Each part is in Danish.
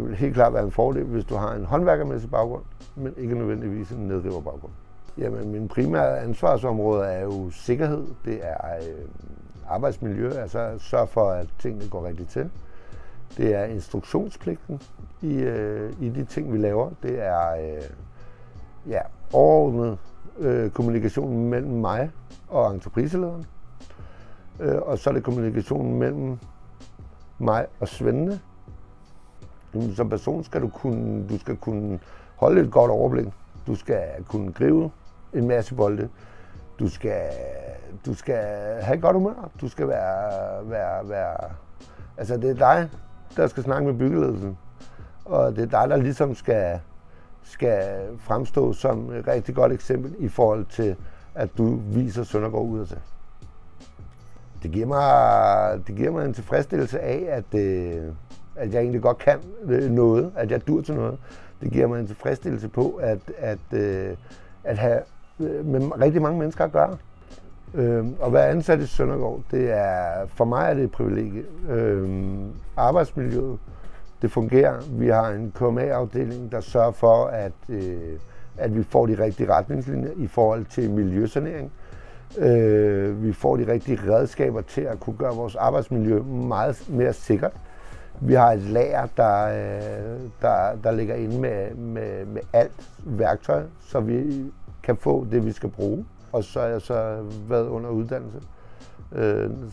det vil helt klart være en fordel, hvis du har en håndværkermæssig baggrund, men ikke nødvendigvis en nedriverbaggrund. Jamen, min primære ansvarsområde er jo sikkerhed. Det er arbejdsmiljø, altså sørge for, at tingene går rigtigt til. Det er instruktionspligten i de ting, vi laver. Det er overordnet kommunikationen mellem mig og entrepriselederen. Og så er det kommunikationen mellem mig og svendene. Som person skal du skal kunne holde et godt overblik. Du skal kunne gribe en masse bolde. Du skal have et godt humør. Du skal være altså det er dig, der skal snakke med byggeledelsen. Og det er dig, der ligesom skal fremstå som et rigtig godt eksempel i forhold til, at du viser Søndergaard ud af sig. Det giver mig en tilfredsstillelse af, at jeg egentlig godt kan noget, at jeg dur til noget. Det giver mig en tilfredsstillelse på, at have med rigtig mange mennesker at gøre. At være ansat i Søndergaard, for mig er det et privilegie. Arbejdsmiljøet, det fungerer. Vi har en KMA-afdeling, der sørger for, at vi får de rigtige retningslinjer i forhold til miljøsanering. Vi får de rigtige redskaber til at kunne gøre vores arbejdsmiljø meget mere sikkert. Vi har et lager, der ligger inde med alt værktøj, så vi kan få det, vi skal bruge. Og så har jeg så været under uddannelse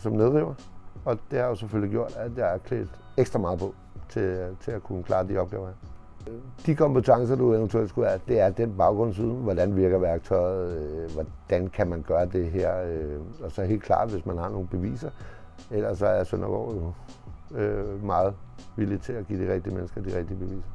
som nedriver, og det har jo selvfølgelig gjort, at jeg er klædt ekstra meget på til at kunne klare de opgaver her. De kompetencer, du eventuelt skulle have, det er den baggrundsviden. Hvordan virker værktøjet? Hvordan kan man gøre det her? Og så helt klart, hvis man har nogle beviser. Ellers så er Søndergaard jo meget villig til at give de rigtige mennesker de rigtige beviser.